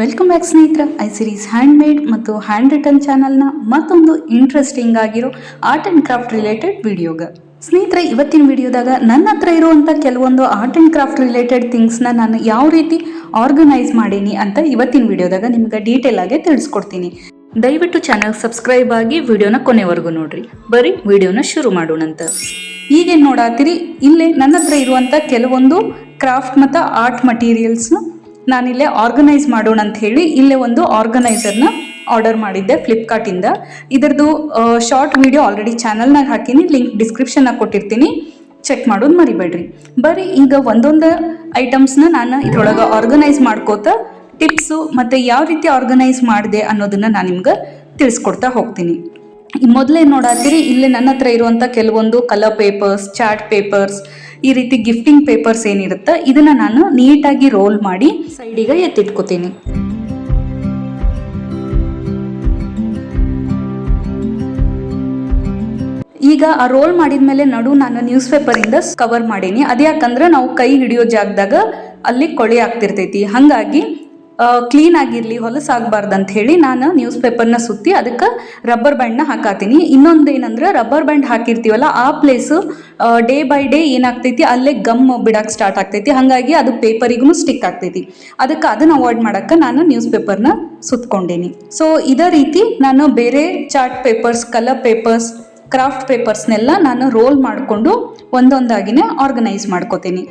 Welcome back ಸ್ನೇಹಿತರ. I series hand made ಮತ್ತು hand return ಚಾನಲ್ನ ಮತ್ತೊಂದು ಇಂಟ್ರೆಸ್ಟಿಂಗ್ ಆಗಿರೋ ಆರ್ಟ್ ಆ್ಯಂಡ್ ಕ್ರಾಫ್ಟ್ ರಿಲೇಟೆಡ್ ವಿಡಿಯೋಗೆ ಸ್ನೇಹಿತರೆ, ಇವತ್ತಿನ ವಿಡಿಯೋದಾಗ ನನ್ನ ಹತ್ರ ಇರುವಂಥ ಕೆಲವೊಂದು ಆರ್ಟ್ ಆ್ಯಂಡ್ ಕ್ರಾಫ್ಟ್ ರಿಲೇಟೆಡ್ ಥಿಂಗ್ಸ್ನ ನಾನು ಯಾವ ರೀತಿ ಆರ್ಗನೈಸ್ ಮಾಡೀನಿ ಅಂತ ಇವತ್ತಿನ ವಿಡಿಯೋದಾಗ ನಿಮ್ಗೆ ಡೀಟೇಲ್ ಆಗಿ ತಿಳಿಸ್ಕೊಡ್ತೀನಿ. ದಯವಿಟ್ಟು ಚಾನಲ್ ಸಬ್ಸ್ಕ್ರೈಬ್ ಆಗಿ ವಿಡಿಯೋನ ಕೊನೆವರೆಗೂ ನೋಡ್ರಿ. ಬರೀ ವಿಡಿಯೋನ ಶುರು ಮಾಡೋಣಂತ. ಈಗೇನು ನೋಡಾತೀರಿ, ಇಲ್ಲೇ ನನ್ನ ಹತ್ರ ಇರುವಂಥ ಕೆಲವೊಂದು ಕ್ರಾಫ್ಟ್ ಮತ್ತು ಆರ್ಟ್ ಮಟೀರಿಯಲ್ಸ್ನ ನಾನಿಲ್ಲೇ ಆರ್ಗನೈಸ್ ಮಾಡೋಣ ಅಂತ ಹೇಳಿ ಇಲ್ಲೇ ಒಂದು ಆರ್ಗನೈಸರ್ನ ಆರ್ಡರ್ ಮಾಡಿದ್ದೆ ಫ್ಲಿಪ್ಕಾರ್ಟಿಂದ. ಇದರದ್ದು ಶಾರ್ಟ್ ವಿಡಿಯೋ ಆಲ್ರೆಡಿ ಚಾನಲ್ನಾಗ ಹಾಕೀನಿ, ಲಿಂಕ್ ಡಿಸ್ಕ್ರಿಪ್ಷನ್ನಾಗ ಕೊಟ್ಟಿರ್ತೀನಿ, ಚೆಕ್ ಮಾಡೋದು ಮರಿಬೇಡ್ರಿ. ಬರೀ ಈಗ ಒಂದೊಂದು ಐಟಮ್ಸ್ನ ನಾನು ಇದ್ರೊಳಗೆ ಆರ್ಗನೈಸ್ ಮಾಡ್ಕೋತ ಟಿಪ್ಸು ಮತ್ತು ಯಾವ ರೀತಿ ಆರ್ಗನೈಸ್ ಮಾಡಿದೆ ಅನ್ನೋದನ್ನು ನಾನು ನಿಮ್ಗೆ ತಿಳಿಸ್ಕೊಡ್ತಾ ಹೋಗ್ತೀನಿ. ಮೊದಲೇ ನೋಡಾತೀರಿ, ಇಲ್ಲಿ ನನ್ನ ಹತ್ರ ಇರುವಂಥ ಕೆಲವೊಂದು ಕಲರ್ ಪೇಪರ್ಸ್, ಚಾರ್ಟ್ ಪೇಪರ್ಸ್, ಈ ರೀತಿ ಗಿಫ್ಟಿಂಗ್ ಪೇಪರ್ಸ್ ಏನಿರುತ್ತೆ ಇದನ್ನ ನಾನು ನೀಟಾಗಿ ರೋಲ್ ಮಾಡಿ ಸೈಡಿಗೆ ಎತ್ತಿಟ್ಕೋತೀನಿ. ಈಗ ಆ ರೋಲ್ ಮಾಡಿದ್ಮೇಲೆ ನಾನು ನ್ಯೂಸ್ ಪೇಪರಿಂದ ಕವರ್ ಮಾಡೀನಿ. ಅದ್ಯಾಕಂದ್ರೆ ನಾವು ಕೈ ಹಿಡಿಯೋ ಜಾಗದಾಗ ಅಲ್ಲಿ ಕೊಳೆ ಆಗ್ತಿರ್ತೈತಿ, ಹಾಗಾಗಿ ಕ್ಲೀನ್ ಆಗಿರಲಿ, ಹೊಲಸಾಗಬಾರ್ದು ಅಂತ ಹೇಳಿ ನಾನು ನ್ಯೂಸ್ ಪೇಪರ್ನ ಸುತ್ತಿ ಅದಕ್ಕೆ ರಬ್ಬರ್ ಬ್ಯಾಂಡ್ನ ಹಾಕಾತೀನಿ. ಇನ್ನೊಂದು ಏನಂದ್ರೆ, ರಬ್ಬರ್ ಬ್ಯಾಂಡ್ ಹಾಕಿರ್ತೀವಲ್ಲ ಆ ಪ್ಲೇಸು ಡೇ ಬೈ ಡೇ ಏನಾಗ್ತೈತಿ ಅಲ್ಲೇ ಗಮ್ ಬಿಡಕ್ಕೆ ಸ್ಟಾರ್ಟ್ ಆಗ್ತೈತಿ, ಹಾಗಾಗಿ ಅದು ಪೇಪರಿಗೂ ಸ್ಟಿಕ್ ಆಗ್ತೈತಿ. ಅದಕ್ಕೆ ಅದನ್ನು ಅವಾಯ್ಡ್ ಮಾಡೋಕ್ಕೆ ನಾನು ನ್ಯೂಸ್ ಪೇಪರ್ನ ಸುತ್ಕೊಂಡೀನಿ. ಸೊ ಇದೇ ರೀತಿ ನಾನು ಬೇರೆ chart papers, colour papers, craft ಪೇಪರ್ಸ್ನೆಲ್ಲ ನಾನು ರೋಲ್ ಮಾಡಿಕೊಂಡು ಒಂದೊಂದಾಗಿನೇ ಆರ್ಗನೈಸ್ ಮಾಡ್ಕೋತೀನಿ.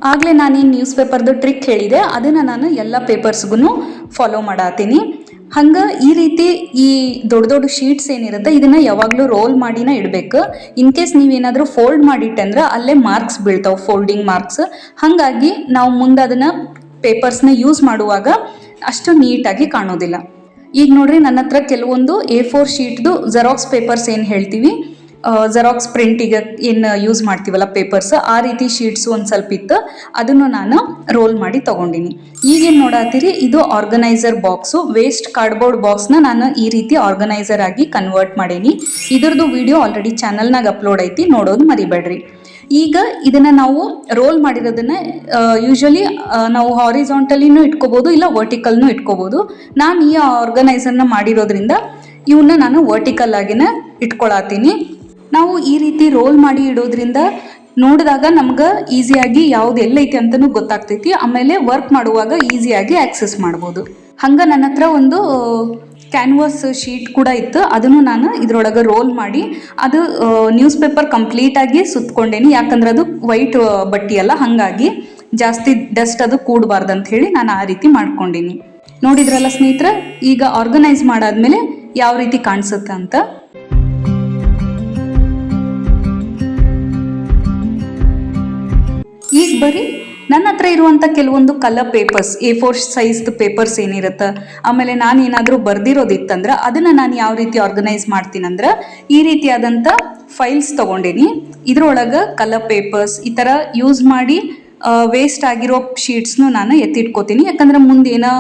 ಆಗಲೇ ನಾನೇನು ನ್ಯೂಸ್ ಪೇಪರ್ದು ಟ್ರಿಕ್ ಹೇಳಿದೆ ಅದನ್ನು ನಾನು ಎಲ್ಲ ಪೇಪರ್ಸ್ಗೂ ಫಾಲೋ ಮಾಡತ್ತೀನಿ. ಹಂಗೆ ಈ ರೀತಿ ಈ ದೊಡ್ಡ ದೊಡ್ಡ ಶೀಟ್ಸ್ ಏನಿರುತ್ತೆ ಇದನ್ನು ಯಾವಾಗಲೂ ರೋಲ್ ಮಾಡಿನ ಇಡಬೇಕು. ಇನ್ ಕೇಸ್ ನೀವೇನಾದರೂ ಫೋಲ್ಡ್ ಮಾಡಿಟ್ಟಂದ್ರೆ ಅಲ್ಲೇ ಮಾರ್ಕ್ಸ್ ಬೀಳ್ತಾವೆ, ಫೋಲ್ಡಿಂಗ್ ಮಾರ್ಕ್ಸ್. ಹಾಗಾಗಿ ನಾವು ಮುಂದೆ ಅದನ್ನು ಪೇಪರ್ಸ್ನ ಯೂಸ್ ಮಾಡುವಾಗ ಅಷ್ಟು ನೀಟಾಗಿ ಕಾಣೋದಿಲ್ಲ. ಈಗ ನೋಡ್ರಿ, ನನ್ನ ಹತ್ರ ಕೆಲವೊಂದು A4 ಶೀಟ್ದು ಜೆರಾಕ್ಸ್ ಪೇಪರ್ಸ್ ಏನು ಹೇಳ್ತೀವಿ, ಜೆರಾಕ್ಸ್ ಪ್ರಿಂಟಿಗೆ ಏನು ಯೂಸ್ ಮಾಡ್ತೀವಲ್ಲ ಪೇಪರ್ಸ್, ಆ ರೀತಿ ಶೀಟ್ಸು ಒಂದು ಸ್ವಲ್ಪ ಇತ್ತು, ಅದನ್ನು ನಾನು ರೋಲ್ ಮಾಡಿ ತೊಗೊಂಡಿನಿ. ಈಗೇನು ನೋಡತ್ತೀರಿ, ಇದು ಆರ್ಗನೈಸರ್ ಬಾಕ್ಸು. ವೇಸ್ಟ್ ಕಾರ್ಡ್ಬೋರ್ಡ್ ಬಾಕ್ಸ್ನ ನಾನು ಈ ರೀತಿ ಆರ್ಗನೈಸರ್ ಆಗಿ ಕನ್ವರ್ಟ್ ಮಾಡೀನಿ. ಇದರದ್ದು ವಿಡಿಯೋ ಆಲ್ರೆಡಿ ಚಾನಲ್ನಾಗ ಅಪ್ಲೋಡ್ ಐತಿ, ನೋಡೋದು ಮರಿಬೇಡ್ರಿ. ಈಗ ಇದನ್ನು ನಾವು ರೋಲ್ ಮಾಡಿರೋದನ್ನ ಯೂಶ್ವಲಿ ನಾವು ಹಾರಿಜಾಂಟಲಿನೂ ಇಟ್ಕೋಬೋದು, ಇಲ್ಲ ವರ್ಟಿಕಲ್ನೂ ಇಟ್ಕೋಬೋದು. ನಾನು ಈ ಆರ್ಗನೈಸರ್ನ ಮಾಡಿರೋದ್ರಿಂದ ಇವನ್ನ ನಾನು ವರ್ಟಿಕಲ್ ಆಗಿನ ಇಟ್ಕೊಳತ್ತೀನಿ. ನಾವು ಈ ರೀತಿ ರೋಲ್ ಮಾಡಿ ಇಡೋದ್ರಿಂದ ನೋಡಿದಾಗ ನಮ್ಗೆ ಈಸಿಯಾಗಿ ಯಾವ್ದು ಎಲ್ಲೈತಿ ಅಂತಲೂ ಗೊತ್ತಾಗ್ತೈತಿ. ಆಮೇಲೆ ವರ್ಕ್ ಮಾಡುವಾಗ ಈಸಿಯಾಗಿ ಆಕ್ಸೆಸ್ ಮಾಡ್ಬೋದು. ಹಂಗೆ ನನ್ನ ಹತ್ರ ಒಂದು ಕ್ಯಾನ್ವಾಸ್ ಶೀಟ್ ಕೂಡ ಇತ್ತು, ಅದನ್ನು ನಾನು ಇದ್ರೊಳಗೆ ರೋಲ್ ಮಾಡಿ ಅದು ನ್ಯೂಸ್ ಪೇಪರ್ ಕಂಪ್ಲೀಟಾಗಿ ಸುತ್ಕೊಂಡೇನಿ. ಯಾಕಂದ್ರೆ ಅದು ವೈಟ್ ಬಟ್ಟೆ ಅಲ್ಲ, ಹಾಗಾಗಿ ಜಾಸ್ತಿ ಡಸ್ಟ್ ಅದು ಕೂಡಬಾರ್ದು ಅಂತ ಹೇಳಿ ನಾನು ಆ ರೀತಿ ಮಾಡ್ಕೊಂಡೀನಿ. ನೋಡಿದ್ರಲ್ಲ ಸ್ನೇಹಿತರೆ, ಈಗ ಆರ್ಗನೈಸ್ ಮಾಡಾದ್ಮೇಲೆ ಯಾವ ರೀತಿ ಕಾಣಿಸುತ್ತೆ ಅಂತ. ಈಗ ಬರೀ ನನ್ನ ಹತ್ರ ಇರುವಂಥ ಕೆಲವೊಂದು ಕಲರ್ ಪೇಪರ್ಸ್, A4 ಸೈಜ್ದು ಪೇಪರ್ಸ್ ಏನಿರುತ್ತೆ, ಆಮೇಲೆ ನಾನು ಏನಾದರೂ ಬರ್ದಿರೋದಿತ್ತಂದ್ರೆ ಅದನ್ನು ನಾನು ಯಾವ ರೀತಿ ಆರ್ಗನೈಸ್ ಮಾಡ್ತೀನಂದ್ರೆ ಈ ರೀತಿಯಾದಂಥ ಫೈಲ್ಸ್ ತೊಗೊಂಡೇನಿ. ಇದ್ರೊಳಗೆ ಕಲರ್ ಪೇಪರ್ಸ್ ಈ ಥರ ಯೂಸ್ ಮಾಡಿ ವೇಸ್ಟ್ ಆಗಿರೋ ಶೀಟ್ಸ್ನು ನಾನು ಎತ್ತಿಟ್ಕೋತೀನಿ. ಯಾಕಂದ್ರೆ ಮುಂದೆ ಏನೋ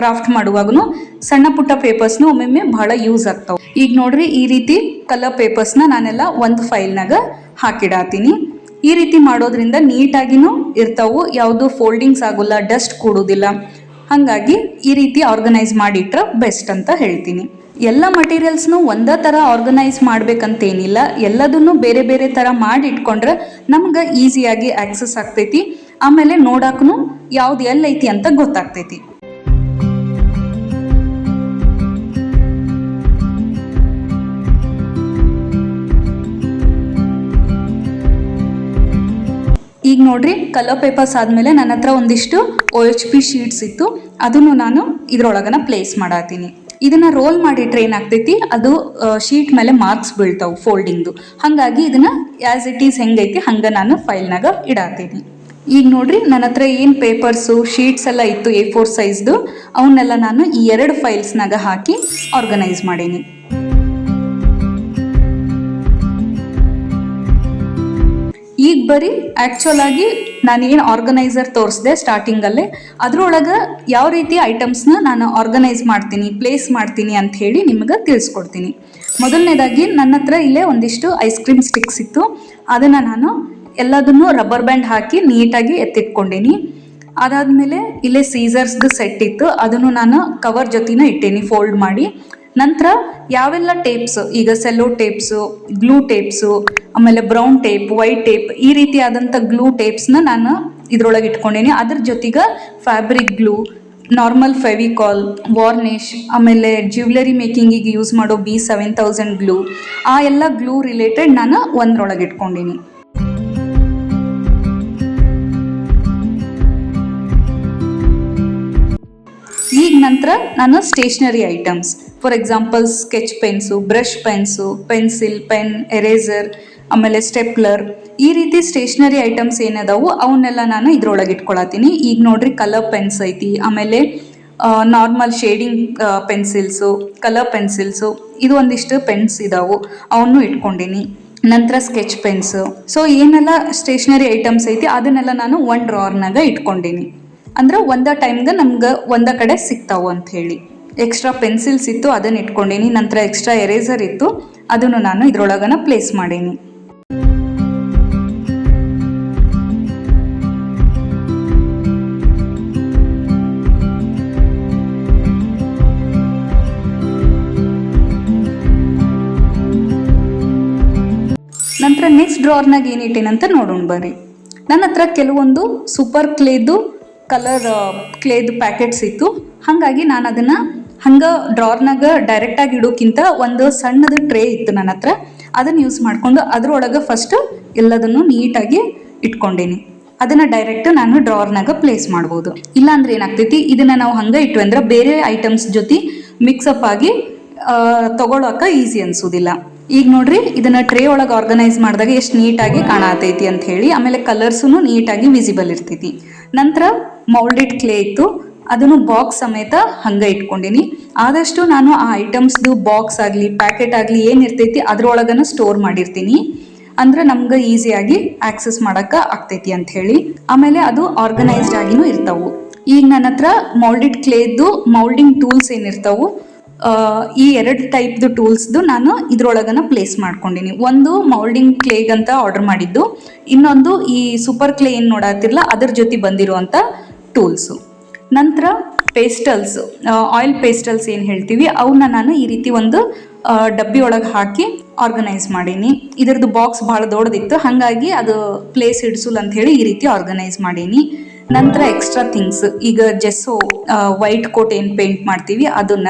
ಕ್ರಾಫ್ಟ್ ಮಾಡುವಾಗೂ ಸಣ್ಣ ಪುಟ್ಟ ಪೇಪರ್ಸ್ನು ಒಮ್ಮೊಮ್ಮೆ ಬಹಳ ಯೂಸ್ ಆಗ್ತಾವೆ. ಈಗ ನೋಡ್ರಿ, ಈ ರೀತಿ ಕಲರ್ ಪೇಪರ್ಸ್ನ ನಾನೆಲ್ಲ ಒಂದು ಫೈಲ್ನಾಗ ಹಾಕಿಡಾತೀನಿ. ಈ ರೀತಿ ಮಾಡೋದ್ರಿಂದ ನೀಟಾಗಿನೂ ಇರ್ತಾವು, ಯಾವುದು ಫೋಲ್ಡಿಂಗ್ಸ್ ಆಗೋಲ್ಲ, ಡಸ್ಟ್ ಕೂಡೋದಿಲ್ಲ. ಹಾಗಾಗಿ ಈ ರೀತಿ ಆರ್ಗನೈಸ್ ಮಾಡಿಟ್ರೆ ಬೆಸ್ಟ್ ಅಂತ ಹೇಳ್ತೀನಿ. ಎಲ್ಲ ಮಟೀರಿಯಲ್ಸ್ನು ಒಂದೇ ಥರ ಆರ್ಗನೈಸ್ ಮಾಡ್ಬೇಕಂತೇನಿಲ್ಲ, ಎಲ್ಲದನ್ನು ಬೇರೆ ಬೇರೆ ಥರ ಮಾಡಿ ಇಟ್ಕೊಂಡ್ರೆ ನಮ್ಗೆ ಈಸಿಯಾಗಿ ಆಕ್ಸೆಸ್ ಆಗ್ತೈತಿ. ಆಮೇಲೆ ನೋಡಕ್ಕೂ ಯಾವ್ದು ಎಲ್ಲೈತಿ ಅಂತ ಗೊತ್ತಾಗ್ತೈತಿ. ಈಗ ನೋಡ್ರಿ, ಕಲರ್ ಪೇಪರ್ಸ್ ಆದಮೇಲೆ ನನ್ನ ಹತ್ರ ಒಂದಿಷ್ಟು OHP ಶೀಟ್ಸ್ ಇತ್ತು, ಅದನ್ನು ನಾನು ಇದ್ರೊಳಗನ ಪ್ಲೇಸ್ ಮಾಡತ್ತೀನಿ. ಇದನ್ನು ರೋಲ್ ಮಾಡಿಟ್ರೆ ಏನಾಗ್ತೈತಿ, ಅದು ಶೀಟ್ ಮೇಲೆ ಮಾರ್ಕ್ಸ್ ಬೀಳ್ತಾವೆ ಫೋಲ್ಡಿಂಗ್ದು. ಹಾಗಾಗಿ ಇದನ್ನು ಆ್ಯಸ್ ಇಟ್ ಈಸ್ ಹೆಂಗೈತಿ ಹಂಗೆ ನಾನು ಫೈಲ್ನಾಗ ಇಡತ್ತೀನಿ. ಈಗ ನೋಡ್ರಿ, ನನ್ನ ಹತ್ರ ಏನು ಪೇಪರ್ಸು ಶೀಟ್ಸ್ ಎಲ್ಲ ಇತ್ತು A4 ಸೈಜ್ದು, ಅವನ್ನೆಲ್ಲ ನಾನು ಈ 2 ಫೈಲ್ಸ್ನಾಗ ಹಾಕಿ ಆರ್ಗನೈಸ್ ಮಾಡೀನಿ. ಈಗ ಬರೀ ಆ್ಯಕ್ಚುಲ್ ಆಗಿ ನಾನೇನು ಆರ್ಗನೈಸರ್ ತೋರಿಸಿದೆ ಸ್ಟಾರ್ಟಿಂಗಲ್ಲೇ ಅದ್ರೊಳಗೆ ಯಾವ ರೀತಿ ಐಟಮ್ಸ್ನ ನಾನು ಆರ್ಗನೈಸ್ ಮಾಡ್ತೀನಿ, ಪ್ಲೇಸ್ ಮಾಡ್ತೀನಿ ಅಂತ ಹೇಳಿ ನಿಮ್ಗೆ ತಿಳಿಸ್ಕೊಡ್ತೀನಿ. ಮೊದಲನೇದಾಗಿ ನನ್ನ ಹತ್ರ ಇಲ್ಲೇ ಒಂದಿಷ್ಟು ಐಸ್ ಕ್ರೀಮ್ ಸ್ಟಿಕ್ಸ್ ಇತ್ತು. ಅದನ್ನು ನಾನು ಎಲ್ಲದನ್ನು ರಬ್ಬರ್ ಬ್ಯಾಂಡ್ ಹಾಕಿ ನೀಟಾಗಿ ಎತ್ತಿಟ್ಕೊಂಡೀನಿ. ಅದಾದಮೇಲೆ ಇಲ್ಲೇ ಸೀಸರ್ಸ್ದು ಸೆಟ್ ಇತ್ತು, ಅದನ್ನು ನಾನು ಕವರ್ ಜೊತೆನ ಇಟ್ಟೀನಿ ಫೋಲ್ಡ್ ಮಾಡಿ. ನಂತರ ಯಾವೆಲ್ಲ ಟೇಪ್ಸ್, ಈಗ ಸೆಲ್ಲೋ ಟೇಪ್ಸು, ಗ್ಲೂ ಟೇಪ್ಸು, ಆಮೇಲೆ ಬ್ರೌನ್ ಟೇಪ್, ವೈಟ್ ಟೇಪ್, ಈ ರೀತಿಯಾದಂಥ ಗ್ಲೂ ಟೇಪ್ಸ್ನ ನಾನು ಇದ್ರೊಳಗೆ ಇಟ್ಕೊಂಡೀನಿ. ಅದ್ರ ಜೊತೆಗೆ fabric glue, normal Fevicol, varnish, ಆಮೇಲೆ ಜ್ಯುವೆಲರಿ ಮೇಕಿಂಗಿಗೆ ಯೂಸ್ ಮಾಡೋ B7000 ಗ್ಲೂ, ಆ ಎಲ್ಲ ಗ್ಲೂ ರಿಲೇಟೆಡ್ ನಾನು ಒಂದ್ರೊಳಗೆ ಇಟ್ಕೊಂಡೀನಿ. ಈಗ ನಂತರ ನಾನು stationery items, for example sketch pens, brush pens, pencil, pen, eraser, ಆಮೇಲೆ ಸ್ಟೆಪ್ಲರ್, ಈ ರೀತಿ ಸ್ಟೇಷ್ನರಿ ಐಟಮ್ಸ್ ಏನದಾವು ಅವನ್ನೆಲ್ಲ ನಾನು ಇದ್ರೊಳಗೆ ಇಟ್ಕೊಳತ್ತೀನಿ. ಈಗ ನೋಡ್ರಿ ಕಲರ್ ಪೆನ್ಸ್ ಐತಿ, ಆಮೇಲೆ normal shading pencils, colour pencils, ಇದು ಒಂದಿಷ್ಟು ಪೆನ್ಸ್ ಇದಾವು, ಅವನ್ನು ಇಟ್ಕೊಂಡೀನಿ. ನಂತರ ಸ್ಕೆಚ್ ಪೆನ್ಸು. ಸೊ ಏನೆಲ್ಲ ಸ್ಟೇಷ್ನರಿ ಐಟಮ್ಸ್ ಐತಿ ಅದನ್ನೆಲ್ಲ ನಾನು ಒಂದು ಡ್ರಾರ್ನಾಗ ಇಟ್ಕೊಂಡೀನಿ. ಅಂದ್ರೆ ಒಂದ ಟೈಮ್ಗೆ ನಮ್ಗೆ ಒಂದ ಕಡೆ ಸಿಗ್ತಾವು ಅಂತ ಹೇಳಿ. ಎಕ್ಸ್ಟ್ರಾ ಪೆನ್ಸಿಲ್ಸ್ ಇತ್ತು, ಅದನ್ನು ಇಟ್ಕೊಂಡೀನಿ. ನಂತರ ಎಕ್ಸ್ಟ್ರಾ ಎರೇಸರ್ ಇತ್ತು, ಅದನ್ನು ನಾನು ಇದ್ರೊಳಗನ ಪ್ಲೇಸ್ ಮಾಡೀನಿ. ನಂತರ ನೆಕ್ಸ್ಟ್ ಡ್ರಾರ್ನಾಗ ಏನಿಟ್ಟೇನಂತ ನೋಡೋಣ ಬರ್ರಿ. ನನ್ನ ಹತ್ರ ಕೆಲವೊಂದು ಸೂಪರ್ ಕ್ಲೇದು ಕ್ಲೇದು ಪ್ಯಾಕೆಟ್ಸ್ ಇತ್ತು. ಹಾಗಾಗಿ ನಾನು ಅದನ್ನು ಹಂಗೆ ಡ್ರಾರ್ನಾಗ ಡೈರೆಕ್ಟಾಗಿ ಇಡೋಕ್ಕಿಂತ ಒಂದು ಸಣ್ಣದು ಟ್ರೇ ಇತ್ತು ನನ್ನ ಹತ್ರ, ಅದನ್ನು ಯೂಸ್ ಮಾಡಿಕೊಂಡು ಅದ್ರೊಳಗೆ ಫಸ್ಟ್ ಎಲ್ಲದನ್ನು ನೀಟಾಗಿ ಇಟ್ಕೊಂಡೀನಿ. ಅದನ್ನು ಡೈರೆಕ್ಟ್ ನಾನು ಡ್ರಾರ್ನಾಗ ಪ್ಲೇಸ್ ಮಾಡ್ಬೋದು. ಇಲ್ಲಾಂದ್ರೆ ಏನಾಗ್ತೈತಿ, ಇದನ್ನು ನಾವು ಹಂಗೆ ಇಟ್ವಿ ಅಂದ್ರೆ ಬೇರೆ ಐಟಮ್ಸ್ ಜೊತೆ ಮಿಕ್ಸಪ್ ಆಗಿ ತಗೊಳಕ ಈಸಿ ಅನ್ಸೋದಿಲ್ಲ. ಈಗ ನೋಡ್ರಿ, ಇದನ್ನ ಟ್ರೇ ಒಳಗೆ ಆರ್ಗನೈಸ್ ಮಾಡಿದಾಗ ಎಷ್ಟು ನೀಟಾಗಿ ಕಾಣತೈತಿ ಅಂತ ಹೇಳಿ. ಆಮೇಲೆ ಕಲರ್ಸು ನೀಟಾಗಿ ವಿಸಿಬಲ್ ಇರ್ತೈತಿ. ನಂತರ ಮೌಲ್ಡೆಡ್ ಕ್ಲೇ ಇತ್ತು, ಅದನ್ನು ಬಾಕ್ಸ್ ಸಮೇತ ಹಂಗೆ ಇಟ್ಕೊಂಡೀನಿ. ಆದಷ್ಟು ನಾನು ಆ ಐಟಮ್ಸ್ದು ಬಾಕ್ಸ್ ಆಗಲಿ ಪ್ಯಾಕೆಟ್ ಆಗಲಿ ಏನಿರ್ತೈತಿ ಅದ್ರೊಳಗನ ಸ್ಟೋರ್ ಮಾಡಿರ್ತೀನಿ, ಅಂದ್ರೆ ನಮ್ಗೆ ಈಸಿಯಾಗಿ ಆಕ್ಸೆಸ್ ಮಾಡೋಕೆ ಆಗ್ತೈತಿ ಅಂತ ಹೇಳಿ. ಆಮೇಲೆ ಅದು ಆರ್ಗನೈಸ್ಡ್ ಆಗಿನೂ ಇರ್ತಾವು. ಈಗ ನನ್ನ ಹತ್ರ ಮೌಲ್ಡೆಡ್ ಕ್ಲೇದು ಮೌಲ್ಡಿಂಗ್ ಟೂಲ್ಸ್ ಏನಿರ್ತಾವು, ಈ ಎರಡು ಟೈಪ್ದು ಟೂಲ್ಸ್ದು ನಾನು ಇದ್ರೊಳಗನ ಪ್ಲೇಸ್ ಮಾಡ್ಕೊಂಡಿನಿ. ಒಂದು ಮೌಲ್ಡಿಂಗ್ ಕ್ಲೇಗಂತ ಆರ್ಡರ್ ಮಾಡಿದ್ದು, ಇನ್ನೊಂದು ಈ ಸೂಪರ್ ಕ್ಲೇ ಏನು ನೋಡತ್ತಿರಲ್ಲ ಅದ್ರ ಜೊತೆ ಬಂದಿರುವಂಥ ಟೂಲ್ಸು. ನಂತರ ಪೇಸ್ಟಲ್ಸ್, ಆಯಿಲ್ ಪೇಸ್ಟಲ್ಸ್ ಏನು ಹೇಳ್ತೀವಿ ಅವನ್ನ ನಾನು ಈ ರೀತಿ ಒಂದು ಡಬ್ಬಿ ಒಳಗೆ ಹಾಕಿ ಆರ್ಗನೈಸ್ ಮಾಡೀನಿ. ಇದ್ರದ್ದು ಬಾಕ್ಸ್ ಭಾಳ ದೊಡ್ಡದಿತ್ತು, ಹಾಗಾಗಿ ಅದು ಪ್ಲೇಸ್ ಇಡ್ಸಲ್ಲ ಅಂತ ಹೇಳಿ ಈ ರೀತಿ ಆರ್ಗನೈಸ್ ಮಾಡೀನಿ. ನಂತರ ಎಕ್ಸ್ಟ್ರಾ ಥಿಂಗ್ಸ್, ಈಗ ಜೆಸ್ಸೋ ವೈಟ್ ಕೋಟ್ ಏನು ಪೇಂಟ್ ಮಾಡ್ತೀವಿ ಅದನ್ನ,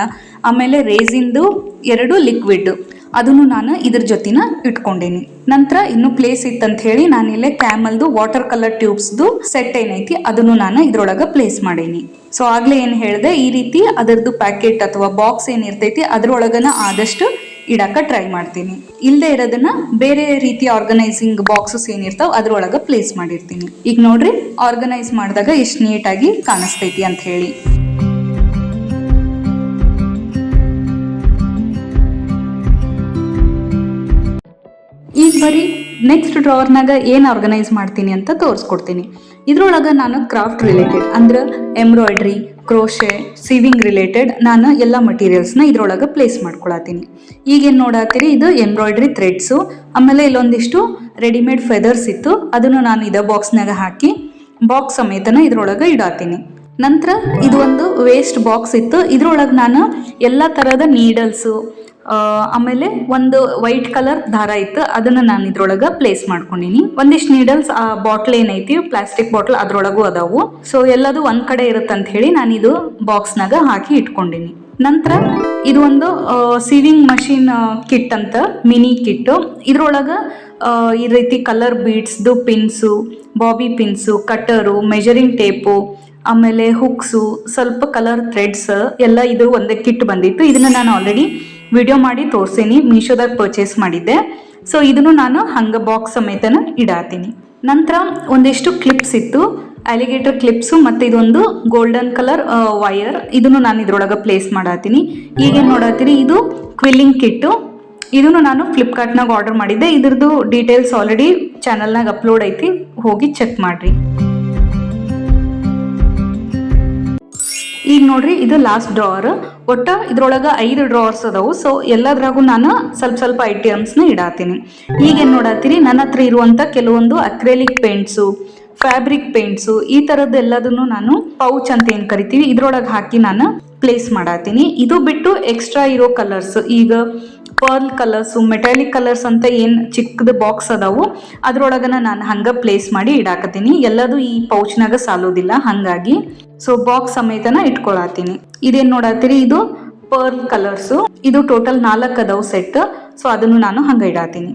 ಆಮೇಲೆ ರೇಸಿಂದು 2 ಲಿಕ್ವಿಡ್, ಅದನ್ನು ನಾನು ಇದ್ರ ಜೊತೆನ ಇಟ್ಕೊಂಡೇನಿ. ನಂತರ ಇನ್ನು ಪ್ಲೇಸ್ ಇತ್ತಂತ ಹೇಳಿ ನಾನಿಲ್ಲೇ ಕ್ಯಾಮಲ್ದು ವಾಟರ್ ಕಲರ್ ಟ್ಯೂಬ್ಸ್ದು ಸೆಟ್ ಏನೈತಿ ಅದನ್ನು ನಾನು ಇದ್ರೊಳಗೆ ಪ್ಲೇಸ್ ಮಾಡೇನಿ. ಸೊ ಆಗ್ಲೇ ಏನು ಹೇಳಿದೆ, ಈ ರೀತಿ ಅದರದ್ದು ಪ್ಯಾಕೆಟ್ ಅಥವಾ ಬಾಕ್ಸ್ ಏನಿರ್ತೈತಿ ಅದ್ರೊಳಗನ ಆದಷ್ಟು ಇಡಾಕ ಟ್ರೈ ಮಾಡ್ತೀನಿ. ಇಲ್ಲದೆ ಇರೋದನ್ನ ಬೇರೆ ರೀತಿ ಆರ್ಗನೈಸಿಂಗ್ ಬಾಕ್ಸಸ್ ಏನಿರ್ತಾವ ಅದ್ರೊಳಗೆ ಪ್ಲೇಸ್ ಮಾಡಿರ್ತೀನಿ. ಈಗ ನೋಡ್ರಿ, ಆರ್ಗನೈಸ್ ಮಾಡಿದಾಗ ಎಷ್ಟು ನೀಟಾಗಿ ಕಾಣಿಸ್ತೈತಿ ಅಂತ ಹೇಳಿ. ಈಗ ಬರೀ ನೆಕ್ಸ್ಟ್ ಡ್ರಾವರ್ನಾಗ ಏನು ಆರ್ಗನೈಸ್ ಮಾಡ್ತೀನಿ ಅಂತ ತೋರಿಸ್ಕೊಡ್ತೀನಿ. ಇದ್ರೊಳಗೆ ನಾನು ಕ್ರಾಫ್ಟ್ ರಿಲೇಟೆಡ್ ಅಂದ್ರೆ ಎಂಬ್ರಾಯ್ಡ್ರಿ, ಕ್ರೋಶೆ, ಸೀವಿಂಗ್ ರಿಲೇಟೆಡ್ ನಾನು ಎಲ್ಲ ಮಟೀರಿಯಲ್ಸ್ನ ಇದ್ರೊಳಗೆ ಪ್ಲೇಸ್ ಮಾಡ್ಕೊಳತ್ತೀನಿ. ಈಗೇನು ನೋಡತ್ತೀರಿ, ಇದು ಎಂಬ್ರಾಯ್ಡ್ರಿ ಥ್ರೆಡ್ಸು, ಆಮೇಲೆ ಇಲ್ಲೊಂದಿಷ್ಟು ರೆಡಿಮೇಡ್ ಫೆದರ್ಸ್ ಇತ್ತು, ಅದನ್ನು ನಾನು ಇದೇ ಬಾಕ್ಸ್ನಾಗ ಹಾಕಿ ಬಾಕ್ಸ್ ಸಮೇತನ ಇದ್ರೊಳಗೆ ಇಡಾತೀನಿ. ನಂತರ ಇದು ಒಂದು ವೇಸ್ಟ್ ಬಾಕ್ಸ್ ಇತ್ತು, ಇದ್ರೊಳಗೆ ನಾನು ಎಲ್ಲ ಥರದ ನೀಡಲ್ಸು, ಆಮೇಲೆ ಒಂದು ವೈಟ್ ಕಲರ್ ದಾರ ಇತ್ತು, ಅದನ್ನು ನಾನು ಇದ್ರೊಳಗೆ ಪ್ಲೇಸ್ ಮಾಡ್ಕೊಂಡಿನಿ. ಒಂದಿಷ್ಟು ನೀಡಲ್ಸ್ ಆ ಬಾಟ್ಲ್ ಏನೈತಿ ಪ್ಲಾಸ್ಟಿಕ್ ಬಾಟ್ಲ್ ಅದ್ರೊಳಗೂ ಅದಾವು. ಸೊ ಎಲ್ಲದು ಒಂದ್ ಕಡೆ ಇರುತ್ತಂತ ಹೇಳಿ ನಾನು ಇದು ಬಾಕ್ಸ್ನಾಗ ಹಾಕಿ ಇಟ್ಕೊಂಡಿನಿ. ನಂತರ ಇದು ಒಂದು ಸೀವಿಂಗ್ ಮಷೀನ್ ಕಿಟ್ ಅಂತ ಮಿನಿ ಕಿಟ್. ಇದ್ರೊಳಗೆ ಈ ರೀತಿ ಕಲರ್ ಬೀಡ್ಸ್ದು pins, bobby pins, cutter, measuring tape, ಆಮೇಲೆ ಹುಕ್ಸು, ಸ್ವಲ್ಪ ಕಲರ್ ಥ್ರೆಡ್ಸ್ ಎಲ್ಲ ಇದು ಒಂದೇ ಕಿಟ್ ಬಂದಿತ್ತು. ಇದನ್ನ ನಾನು ಆಲ್ರೆಡಿ ವಿಡಿಯೋ ಮಾಡಿ ತೋರಿಸೀನಿ, ಮೀಶೋದಾಗ ಪರ್ಚೇಸ್ ಮಾಡಿದ್ದೆ. ಸೊ ಇದನ್ನು ನಾನು ಹಂಗೆ ಬಾಕ್ಸ್ ಸಮೇತನ ಇಡಾತೀನಿ. ನಂತರ ಒಂದಿಷ್ಟು ಕ್ಲಿಪ್ಸ್ ಇತ್ತು, ಅಲಿಗೇಟರ್ ಕ್ಲಿಪ್ಸು, ಮತ್ತು ಇದೊಂದು ಗೋಲ್ಡನ್ ಕಲರ್ ವೈರ್, ಇದನ್ನು ನಾನು ಇದ್ರೊಳಗೆ ಪ್ಲೇಸ್ ಮಾಡಾತೀನಿ. ಈಗೇನು ನೋಡತ್ತೀರಿ, ಇದು ಕ್ವಿಲ್ಲಿಂಗ್ ಕಿಟ್ಟು. ಇದನ್ನು ನಾನು ಫ್ಲಿಪ್ಕಾರ್ಟ್ನಾಗ ಆರ್ಡರ್ ಮಾಡಿದ್ದೆ. ಇದ್ರದ್ದು ಡೀಟೇಲ್ಸ್ ಆಲ್ರೆಡಿ ಚಾನಲ್ನಾಗ ಅಪ್ಲೋಡ್ ಐತಿ, ಹೋಗಿ ಚೆಕ್ ಮಾಡಿರಿ. ಈಗ ನೋಡ್ರಿ ಇದು ಲಾಸ್ಟ್ ಡ್ರಾವರ್. ಒಟ್ಟ ಇದ್ರೊಳಗೆ 5 ಡ್ರಾವರ್ಸ್ ಅದಾವು. ಸೊ ಎಲ್ಲದ್ರಾಗೂ ನಾನು ಸ್ವಲ್ಪ ಐಟಮ್ಸ್ನ ಇಡಾತೀನಿ. ಈಗೇನು ನೋಡತ್ತೀರಿ, ನನ್ನ ಹತ್ರ ಇರುವಂಥ ಕೆಲವೊಂದು ಅಕ್ರೆಲಿಕ್ ಪೇಂಟ್ಸು, ಫ್ಯಾಬ್ರಿಕ್ ಪೇಂಟ್ಸು, ಈ ಥರದ್ದು ಎಲ್ಲದನ್ನು ನಾನು ಪೌಚ್ ಅಂತ ಏನು ಕರಿತೀವಿ ಇದ್ರೊಳಗೆ ಹಾಕಿ ನಾನು ಪ್ಲೇಸ್ ಮಾಡಾತೀನಿ. ಇದು ಬಿಟ್ಟು ಎಕ್ಸ್ಟ್ರಾ ಇರೋ ಕಲರ್ಸ್, ಈಗ ಪರ್ಲ್ ಕಲರ್ಸು, ಮೆಟಾಲಿಕ್ ಕಲರ್ಸ್ ಅಂತ ಏನು ಚಿಕ್ಕದ ಬಾಕ್ಸ್ ಅದಾವು ಅದ್ರೊಳಗನ ನಾನು ಹಂಗೆ ಪ್ಲೇಸ್ ಮಾಡಿ ಇಡಾಕತ್ತೀನಿ. ಎಲ್ಲದು ಈ ಪೌಚ್ನಾಗ ಸಾಲೋದಿಲ್ಲ, ಹಾಗಾಗಿ ಸೊ ಬಾಕ್ಸ್ ಸಮೇತನ ಇಟ್ಕೊಳತ್ತೀನಿ. ಇದೇನು ನೋಡತ್ತೀರಿ, ಇದು ಪರ್ಲ್ ಕಲರ್ಸು. ಇದು ಟೋಟಲ್ 4 ಅದಾವು ಸೆಟ್. ಸೊ ಅದನ್ನು ನಾನು ಹಂಗೆ ಇಡಾತೀನಿ.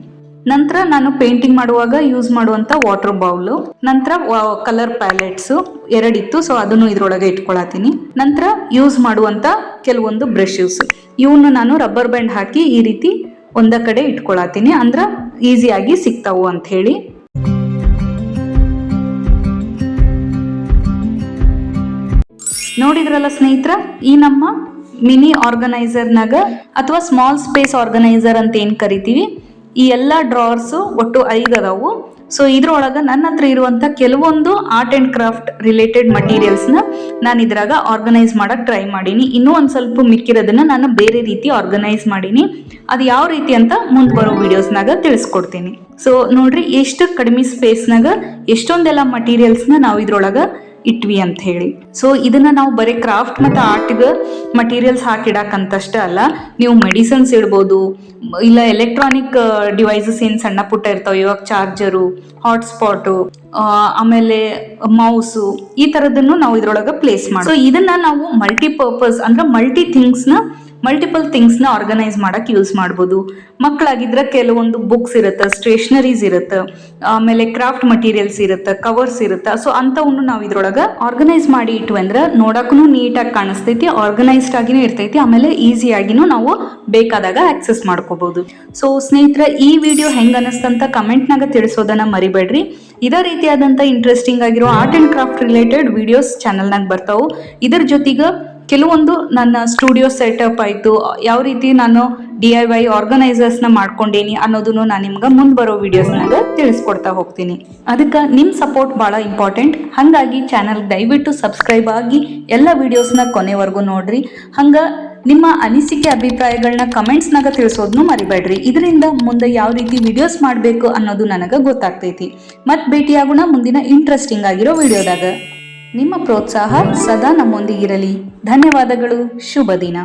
ನಂತರ ನಾನು ಪೇಂಟಿಂಗ್ ಮಾಡುವಾಗ ಯೂಸ್ ಮಾಡುವಂಥ ವಾಟರ್ ಬೌಲು, ನಂತರ ಕಲರ್ ಪ್ಯಾಲೆಟ್ಸು 2 ಇತ್ತು. ಸೊ ಅದನ್ನು ಇದ್ರೊಳಗೆ ಇಟ್ಕೊಳತ್ತೀನಿ. ನಂತರ ಯೂಸ್ ಮಾಡುವಂಥ ಕೆಲವೊಂದು ಬ್ರಷಸ್, ಇವನ್ನ ನಾನು ರಬ್ಬರ್ ಬ್ಯಾಂಡ್ ಹಾಕಿ ಈ ರೀತಿ ಒಂದ ಕಡೆ ಇಟ್ಕೊಳತ್ತೀನಿ, ಅಂದ್ರೆ ಈಸಿಯಾಗಿ ಸಿಗ್ತಾವು ಅಂತ ಹೇಳಿ. ನೋಡಿದ್ರಲ್ಲ ಸ್ನೇಹಿತರ, ಈ ನಮ್ಮ ಮಿನಿ ಆರ್ಗನೈಸರ್ನಾಗ ಅಥವಾ ಸ್ಮಾಲ್ ಸ್ಪೇಸ್ ಆರ್ಗನೈಸರ್ ಅಂತ ಏನು ಕರಿತೀವಿ, ಈ ಎಲ್ಲ ಡ್ರಾವರ್ಸು ಒಟ್ಟು 5 ಅದಾವು. ಸೊ ಇದ್ರೊಳಗೆ ನನ್ನ ಹತ್ರ ಇರುವಂಥ ಕೆಲವೊಂದು ಆರ್ಟ್ ಆ್ಯಂಡ್ ಕ್ರಾಫ್ಟ್ ರಿಲೇಟೆಡ್ ಮಟೀರಿಯಲ್ಸ್ನ ನಾನು ಇದ್ರಾಗ ಆರ್ಗನೈಸ್ ಮಾಡಕ್ಕೆ ಟ್ರೈ ಮಾಡೀನಿ. ಇನ್ನೂ ಒಂದು ಸ್ವಲ್ಪ ಮಿಕ್ಕಿರೋದನ್ನ ನಾನು ಬೇರೆ ರೀತಿ ಆರ್ಗನೈಸ್ ಮಾಡೀನಿ. ಅದು ಯಾವ ರೀತಿ ಅಂತ ಮುಂದೆ ಬರೋ ವಿಡಿಯೋಸ್ನಾಗ ತಿಳಿಸ್ಕೊಡ್ತೀನಿ. ಸೊ ನೋಡ್ರಿ, ಎಷ್ಟು ಕಡಿಮೆ ಸ್ಪೇಸ್ನಾಗ ಎಷ್ಟೊಂದೆಲ್ಲ ಮಟೀರಿಯಲ್ಸ್ನ ನಾವು ಇದ್ರೊಳಗೆ ಇಟ್ವಿ ಅಂತ ಹೇಳಿ. ಸೊ ಇದನ್ನ ನಾವು ಬರೀ ಕ್ರಾಫ್ಟ್ ಮತ್ತು ಆರ್ಟ್ಗೆ ಮಟೀರಿಯಲ್ಸ್ ಹಾಕಿಡಕ್ಕಂತಷ್ಟೇ ಅಲ್ಲ, ನೀವು ಮೆಡಿಸಿನ್ಸ್ ಇಡ್ಬೋದು, ಇಲ್ಲ ಎಲೆಕ್ಟ್ರಾನಿಕ್ ಡಿವೈಸಸ್ ಏನು ಸಣ್ಣ ಪುಟ್ಟ ಇರ್ತಾವೆ, ಇವಾಗ ಚಾರ್ಜರು, ಹಾಟ್ಸ್ಪಾಟು, ಆಮೇಲೆ ಮೌಸು, ಈ ಥರದನ್ನು ನಾವು ಇದ್ರೊಳಗೆ ಪ್ಲೇಸ್ ಮಾಡಿ. ಸೊ ಇದನ್ನ ನಾವು ಮಲ್ಟಿಪರ್ಪಸ್ ಅಂದ್ರೆ ಮಲ್ಟಿಪಲ್ ಥಿಂಗ್ಸ್ನ ಆರ್ಗನೈಸ್ ಮಾಡಕ್ಕೆ ಯೂಸ್ ಮಾಡ್ಬೋದು. ಮಕ್ಕಳಾಗಿದ್ರೆ ಕೆಲವೊಂದು ಬುಕ್ಸ್ ಇರುತ್ತೆ, ಸ್ಟೇಷನರೀಸ್ ಇರುತ್ತೆ, ಆಮೇಲೆ ಕ್ರಾಫ್ಟ್ ಮಟೀರಿಯಲ್ಸ್ ಇರುತ್ತೆ, ಕವರ್ಸ್ ಇರುತ್ತೆ. ಸೊ ಅಂಥವನ್ನು ನಾವು ಇದ್ರೊಳಗೆ ಆರ್ಗನೈಸ್ ಮಾಡಿ ಇಟ್ವಿ ಅಂದ್ರೆ ನೋಡಕ್ಕೂ ನೀಟಾಗಿ ಕಾಣಿಸ್ತೈತಿ, ಆರ್ಗನೈಸ್ಡ್ ಆಗಿನೂ ಇರ್ತೈತಿ, ಆಮೇಲೆ ಈಸಿಯಾಗಿನೂ ನಾವು ಬೇಕಾದಾಗ ಆಕ್ಸೆಸ್ ಮಾಡ್ಕೋಬಹುದು. ಸೊ ಸ್ನೇಹಿತರೆ, ಈ ವಿಡಿಯೋ ಹೆಂಗೆ ಅನಿಸ್ತಂತ ಕಮೆಂಟ್ನಾಗ ತಿಳಿಸೋದನ್ನ ಮರಿಬೇಡ್ರಿ. ಇದೇ ರೀತಿಯಾದಂಥ ಇಂಟ್ರೆಸ್ಟಿಂಗ್ ಆಗಿರೋ art and craft related videos ಚಾನಲ್ನಾಗ ಬರ್ತಾವೆ. ಇದರ ಜೊತೆಗೆ ಕೆಲವೊಂದು ನನ್ನ ಸ್ಟುಡಿಯೋ ಸೆಟಪ್ ಆಯಿತು, ಯಾವ ರೀತಿ ನಾನು DIY ಆರ್ಗನೈಸರ್ಸ್ನ ಮಾಡ್ಕೊಂಡೇನಿ ಅನ್ನೋದನ್ನು ನಾನು ನಿಮ್ಗೆ ಮುಂದೆ ಬರೋ ವಿಡಿಯೋಸ್ನಾಗ ತಿಳಿಸ್ಕೊಡ್ತಾ ಹೋಗ್ತೀನಿ. ಅದಕ್ಕೆ ನಿಮ್ಮ ಸಪೋರ್ಟ್ ಭಾಳ ಇಂಪಾರ್ಟೆಂಟ್. ಹಾಗಾಗಿ ಚಾನಲ್ ದಯವಿಟ್ಟು ಸಬ್ಸ್ಕ್ರೈಬ್ ಆಗಿ ಎಲ್ಲ ವಿಡಿಯೋಸ್ನ ಕೊನೆವರೆಗೂ ನೋಡ್ರಿ. ಹಂಗೆ ನಿಮ್ಮ ಅನಿಸಿಕೆ ಅಭಿಪ್ರಾಯಗಳನ್ನ ಕಮೆಂಟ್ಸ್ನಾಗ ತಿಳಿಸೋದನ್ನು ಮರಿಬೇಡ್ರಿ. ಇದರಿಂದ ಮುಂದೆ ಯಾವ ರೀತಿ ವಿಡಿಯೋಸ್ ಮಾಡಬೇಕು ಅನ್ನೋದು ನನಗೆ ಗೊತ್ತಾಗ್ತೈತಿ. ಮತ್ತೆ ಭೇಟಿಯಾಗೋಣ ಮುಂದಿನ ಇಂಟ್ರೆಸ್ಟಿಂಗ್ ಆಗಿರೋ ವಿಡಿಯೋದಾಗ. ನಿಮ್ಮ ಪ್ರೋತ್ಸಾಹ ಸದಾ ನಮ್ಮೊಂದಿಗಿರಲಿ. ಧನ್ಯವಾದಗಳು. ಶುಭ ದಿನ.